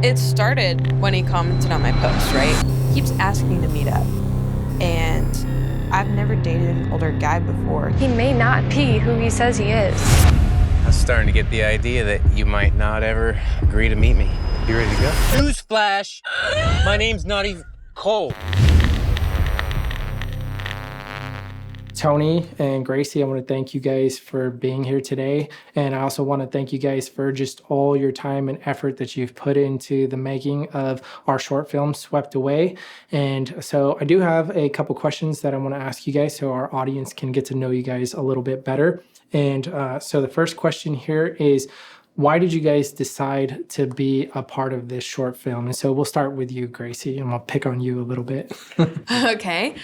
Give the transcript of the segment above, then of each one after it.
It started when he commented on my post, right? He keeps asking to meet up. And I've never dated an older guy before. He may not be who he says he is. I was starting to get the idea that you might not ever agree to meet me. You ready to go? Newsflash! My name's not even Cole. Tony and Gracie, I want to thank you guys for being here today. And I also want to thank you guys for just all your time and effort that you've put into the making of our short film, Swept Away. And so I do have a couple questions that I want to ask you guys so our audience can get to know you guys a little bit better. And so the first question here is, why did you guys decide to be a part of this short film? And so we'll start with you, Gracie, and I'll pick on you a little bit. Okay.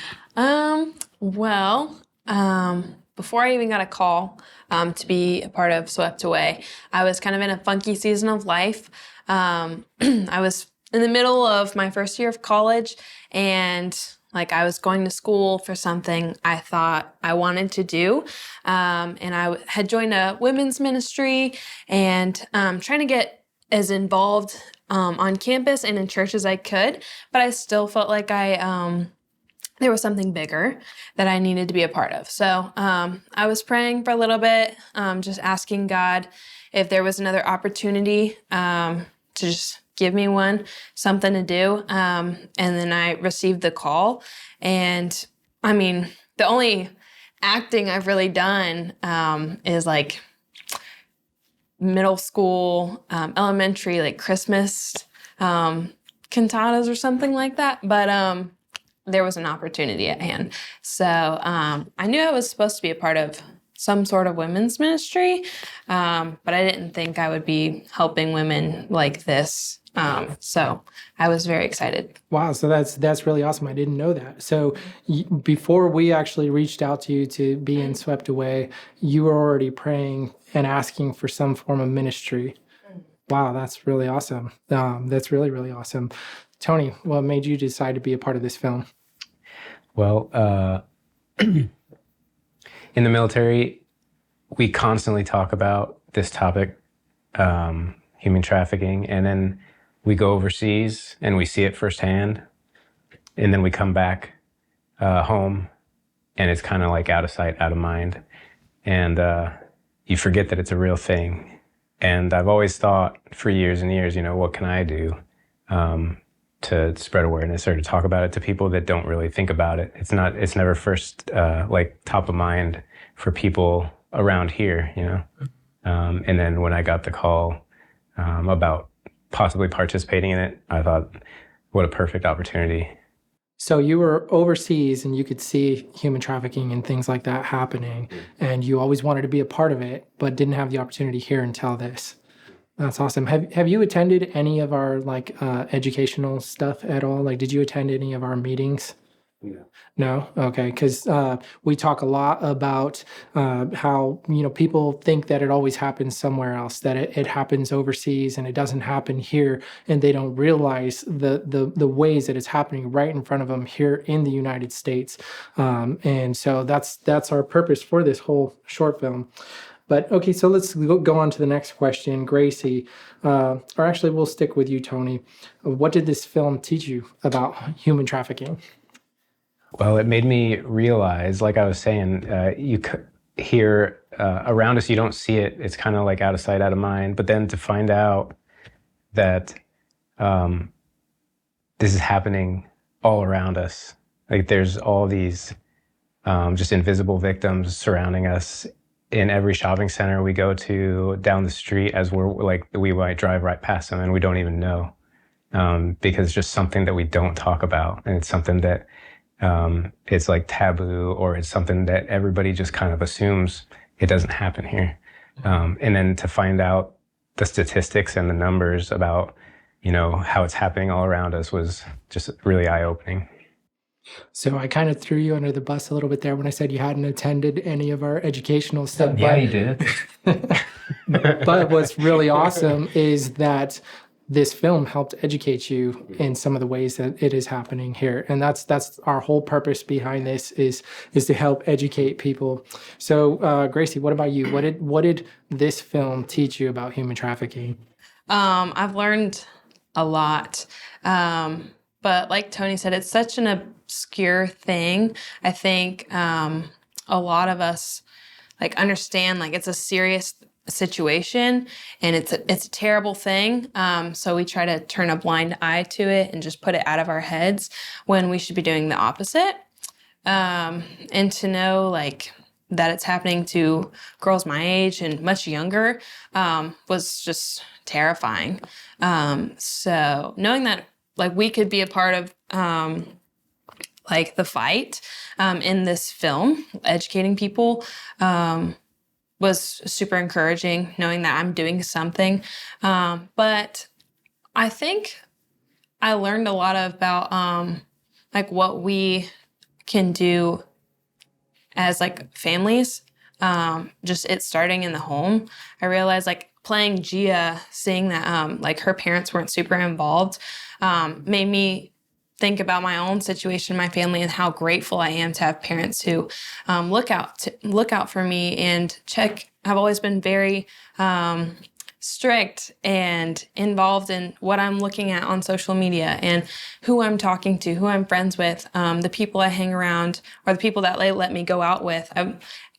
Before I even got a call to be a part of Swept Away, I was kind of in a funky season of life. I was in the middle of my first year of college, and I was going to school for something I thought I wanted to do. And I had joined a women's ministry and trying to get as involved on campus and in church as I could, but I still felt like there was something bigger that I needed to be a part of. So I was praying for a little bit, just asking God if there was another opportunity to just give me something to do. And then I received the call. And I mean, the only acting I've really done is middle school, elementary, Christmas cantatas or something like that. But there was an opportunity at hand. So I knew I was supposed to be a part of some sort of women's ministry, but I didn't think I would be helping women like this. So I was very excited. Wow, so that's really awesome. I didn't know that. So before we actually reached out to you to be in Swept Away, you were already praying and asking for some form of ministry. Wow, that's really awesome. That's really, really awesome. Tony, what made you decide to be a part of this film? Well, in the military, we constantly talk about this topic, human trafficking, and then we go overseas and we see it firsthand, and then we come back home, and it's kind of like out of sight, out of mind, and you forget that it's a real thing. And I've always thought for years and years, what can I do to spread awareness or to talk about it to people that don't really think about it. It's never first top of mind for people around here, and then when I got the call about possibly participating in it, I thought, what a perfect opportunity. So you were overseas and you could see human trafficking and things like that happening, and you always wanted to be a part of it, but didn't have the opportunity here until this. That's awesome. Have you attended any of our educational stuff at all? Did you attend any of our meetings? No? Okay. Because we talk a lot about how, people think that it always happens somewhere else, that it happens overseas and it doesn't happen here, and they don't realize the ways that it's happening right in front of them here in the United States. And so that's our purpose for this whole short film. But okay, so let's go on to the next question, Gracie. Or actually, we'll stick with you, Tony. What did this film teach you about human trafficking? Well, it made me realize, like I was saying, you here around us, you don't see it. It's kind of like out of sight, out of mind. But then to find out that this is happening all around us, there's all these just invisible victims surrounding us. In every shopping center we go to, down the street, as we might drive right past them and we don't even know, because it's just something that we don't talk about, and it's something that it's taboo, or it's something that everybody just kind of assumes it doesn't happen here. And then to find out the statistics and the numbers about, how it's happening all around us was just really eye-opening. So I kind of threw you under the bus a little bit there when I said you hadn't attended any of our educational stuff. Yeah, you did. But what's really awesome is that this film helped educate you in some of the ways that it is happening here. And that's our whole purpose behind this is to help educate people. So Gracie, what about you? What did this film teach you about human trafficking? I've learned a lot. But like Tony said, it's such an obscure thing. I think a lot of us like understand like it's a serious situation and it's a terrible thing. So we try to turn a blind eye to it and just put it out of our heads when we should be doing the opposite. And to know like that it's happening to girls my age and much younger was just terrifying. So knowing that like we could be a part of like the fight in this film, educating people, was super encouraging, knowing that I'm doing something. But I think I learned a lot about like what we can do as like families, just it starting in the home. I realized like playing Gia, seeing that like her parents weren't super involved, made me think about my own situation in my family and how grateful I am to have parents who look out for me and check. I've always been very strict and involved in what I'm looking at on social media and who I'm talking to, who I'm friends with, the people I hang around, or the people that they let me go out with.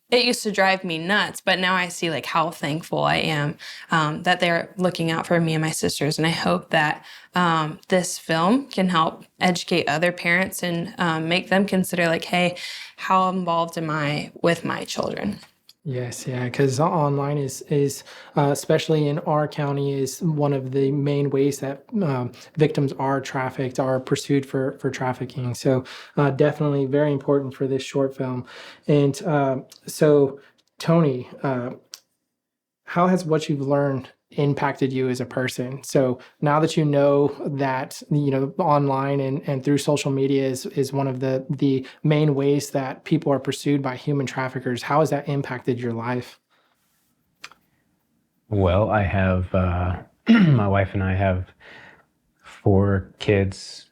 It used to drive me nuts, but now I see like how thankful I am that they're looking out for me and my sisters. And I hope that this film can help educate other parents and make them consider like, hey, how involved am I with my children? Yes, yeah, because online is especially in our county is one of the main ways that victims are trafficked, are pursued for trafficking. So definitely very important for this short film. And so Tony, how has what you've learned impacted you as a person? So now that you know that, you know, online and through social media is one of the main ways that people are pursued by human traffickers, how has that impacted your life? Well, I have, my wife and I have 4 kids,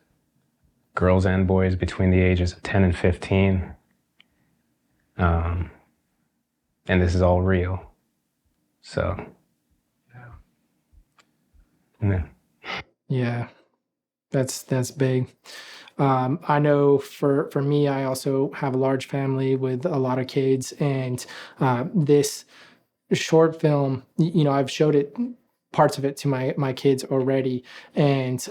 girls and boys between the ages of 10 and 15. And this is all real. So, yeah. Yeah, that's big. I know for me, I also have a large family with a lot of kids, and this short film, you know, I've showed it parts of it to my kids already, and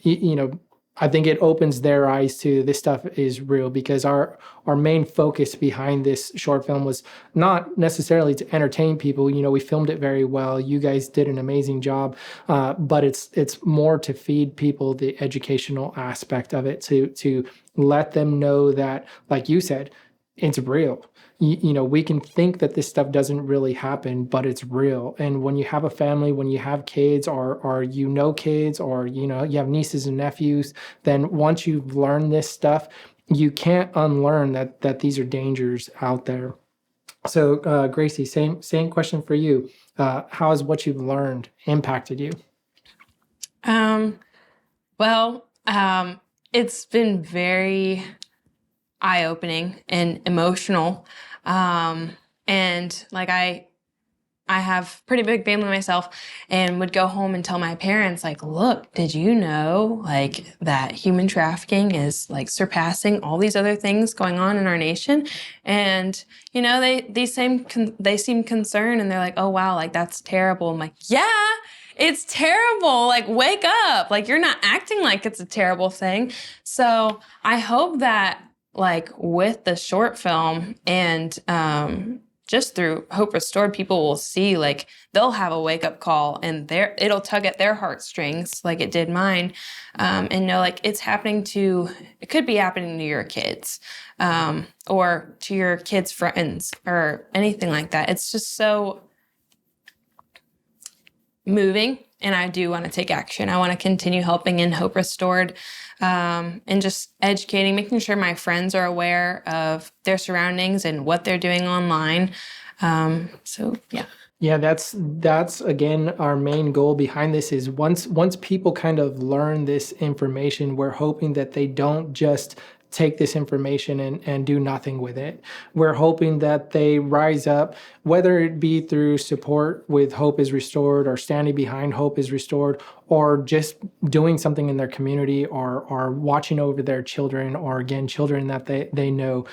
you know, I think it opens their eyes to this stuff is real, because our main focus behind this short film was not necessarily to entertain people. You know, we filmed it very well. You guys did an amazing job, but it's more to feed people the educational aspect of it, to let them know that, like you said, it's real. You know, we can think that this stuff doesn't really happen, but it's real. And when you have a family, when you have kids, or you know kids, or you know you have nieces and nephews, then once you've learned this stuff, you can't unlearn that these are dangers out there. So Gracie, same question for you. How has what you've learned impacted you? Well, it's been very eye-opening and emotional. And like I have pretty big family myself, and would go home and tell my parents, like, look, did you know like that human trafficking is like surpassing all these other things going on in our nation? And you know, they seem concerned, and they're like, oh wow, like that's terrible. I'm like, yeah, it's terrible. Like, wake up. Like, you're not acting like it's a terrible thing. So I hope that like with the short film and just through Hope Restored, people will see, like, they'll have a wake-up call, and it'll tug at their heartstrings like it did mine, and know, like, it could be happening to your kids, or to your kids' friends, or anything like that. It's just so moving, and I do want to take action. I want to continue helping in Hope Restored, and just educating, making sure my friends are aware of their surroundings and what they're doing online. So yeah. Yeah, that's again our main goal behind this is once people kind of learn this information, we're hoping that they don't just take this information and do nothing with it. We're hoping that they rise up, whether it be through support with Hope is Restored or standing behind Hope is Restored, or just doing something in their community, or watching over their children, or again, children that they know.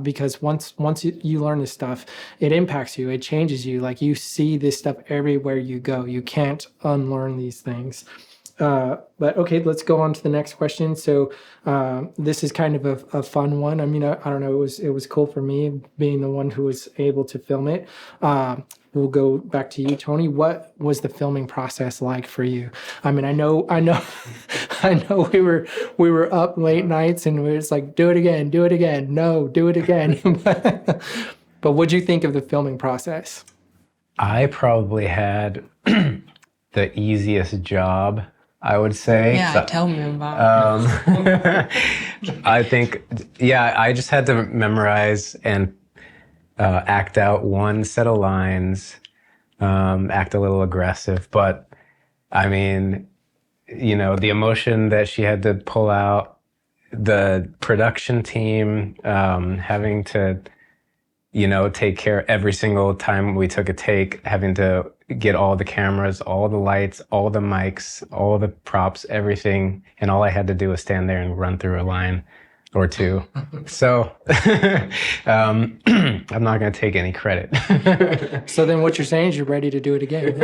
Because once you learn this stuff, it impacts you, it changes you. Like, you see this stuff everywhere you go. You can't unlearn these things. But okay, let's go on to the next question. So this is kind of a fun one. I mean, I don't know. It was cool for me being the one who was able to film it. We'll go back to you, Tony. What was the filming process like for you? I mean, I know, I know. We were up late nights, and we were just like, do it again, no, do it again. But what'd you think of the filming process? I probably had the easiest job, I would say. Yeah, tell me about it. I think, I just had to memorize and act out one set of lines, act a little aggressive. But I mean, the emotion that she had to pull out, the production team having to, take care every single time we took a take, having to get all the cameras, all the lights, all the mics, all the props, everything. And all I had to do was stand there and run through a line or two. So I'm not going to take any credit. So then what you're saying is you're ready to do it again.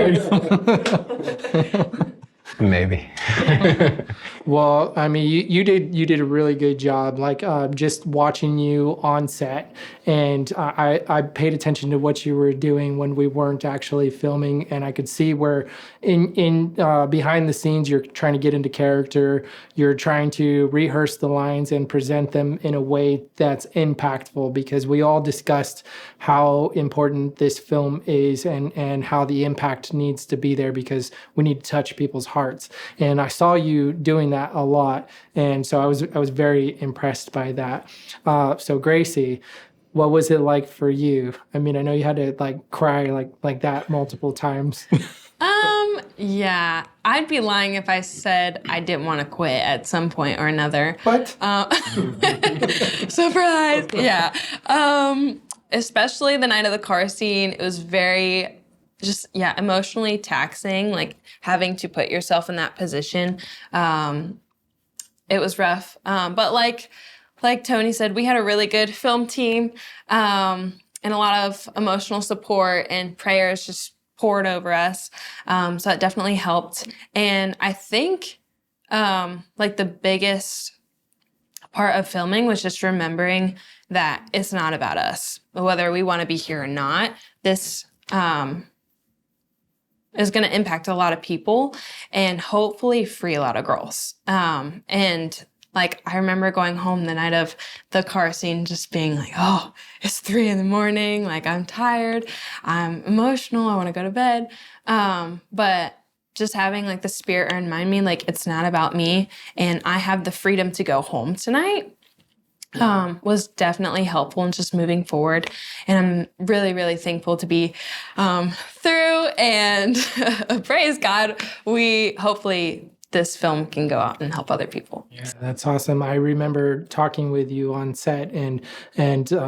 Maybe. Well, I mean, you did a really good job. Like just watching you on set, and I paid attention to what you were doing when we weren't actually filming, and I could see where in behind the scenes you're trying to get into character. You're trying to rehearse the lines and present them in a way that's impactful, because we all discussed how important this film is and how the impact needs to be there, because we need to touch people's hearts. And I saw you doing that a lot, and so I was very impressed by that. So Gracie, what was it like for you? I mean, I know you had to like cry like that multiple times. Yeah, I'd be lying if I said I didn't want to quit at some point or another. What? Surprise! Yeah. Especially the night of the car scene, it was very emotionally taxing, like having to put yourself in that position. It was rough. But like Tony said, we had a really good film team, and a lot of emotional support and prayers just poured over us. So it definitely helped. And I think like the biggest part of filming was just remembering that it's not about us. Whether we want to be here or not, this is going to impact a lot of people and hopefully free a lot of girls. And like, I remember going home the night of the car scene just being like, oh, it's 3 a.m. Like, I'm tired. I'm emotional. I want to go to bed. But just having like the Spirit remind me, like, it's not about me and I have the freedom to go home tonight. Was definitely helpful in just moving forward. And I'm really, really thankful to be through, and praise God, hopefully this film can go out and help other people. Yeah, that's awesome. I remember talking with you on set and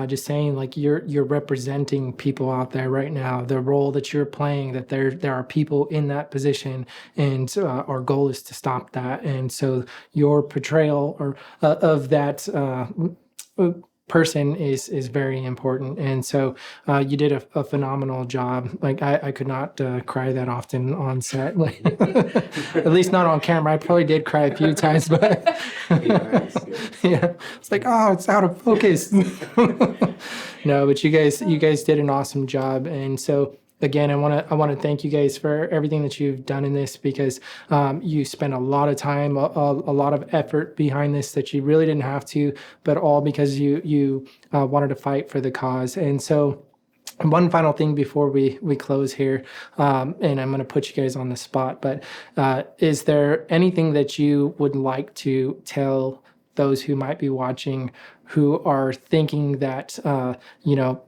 just saying, like, you're representing people out there right now. The role that you're playing, that there are people in that position, and our goal is to stop that. And so your portrayal of that person is very important. And so you did a phenomenal job. Like, I could not cry that often on set, like, at least not on camera. I probably did cry a few times, but yeah, it's like, oh, it's out of focus. No, but you guys did an awesome job. And so again, I want to thank you guys for everything that you've done in this, because you spent a lot of time, a lot of effort behind this that you really didn't have to, but all because you wanted to fight for the cause. And so one final thing before we close here, and I'm going to put you guys on the spot, but is there anything that you would like to tell those who might be watching, who are thinking that,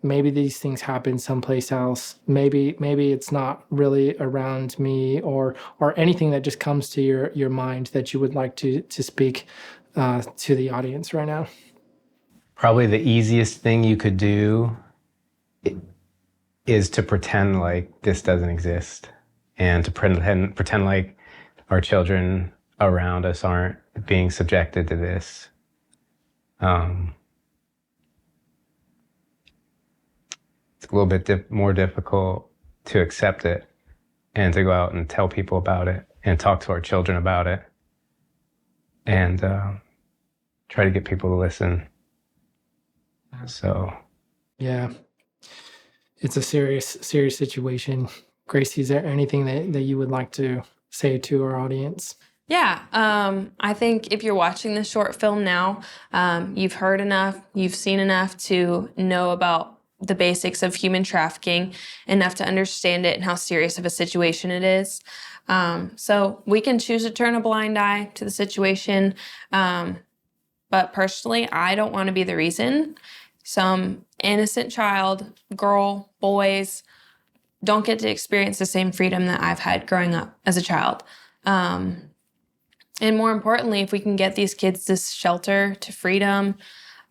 maybe these things happen someplace else. Maybe it's not really around me, or anything that just comes to your mind that you would like to speak to the audience right now? Probably the easiest thing you could do is to pretend like this doesn't exist, and to pretend like our children around us aren't being subjected to this. It's a little bit more difficult to accept it and to go out and tell people about it and talk to our children about it and try to get people to listen. So, Yeah, it's a serious situation. Gracie, is there anything that you would like to say to our audience? Yeah, I think if you're watching this short film now, you've heard enough, you've seen enough to know about the basics of human trafficking, enough to understand it and how serious of a situation it is. So we can choose to turn a blind eye to the situation, but personally, I don't want to be the reason some innocent child, girl, boys, don't get to experience the same freedom that I've had growing up as a child. And more importantly, if we can get these kids this shelter to freedom,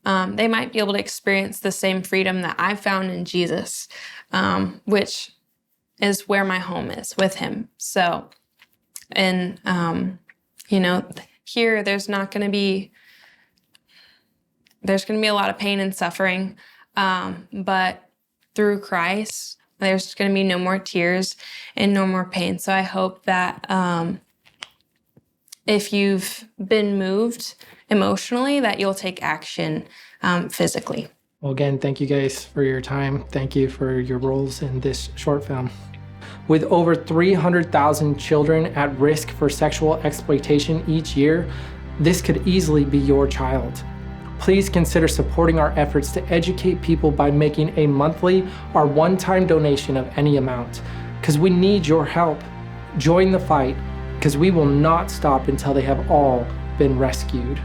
they might be able to experience the same freedom that I found in Jesus, which is where my home is, with him. So, and, here there's going to be a lot of pain and suffering, but through Christ, there's going to be no more tears and no more pain. So I hope that if you've been moved emotionally, that you'll take action physically. Well, again, thank you guys for your time. Thank you for your roles in this short film. With over 300,000 children at risk for sexual exploitation each year, this could easily be your child. Please consider supporting our efforts to educate people by making a monthly or one-time donation of any amount, because we need your help. Join the fight, because we will not stop until they have all been rescued.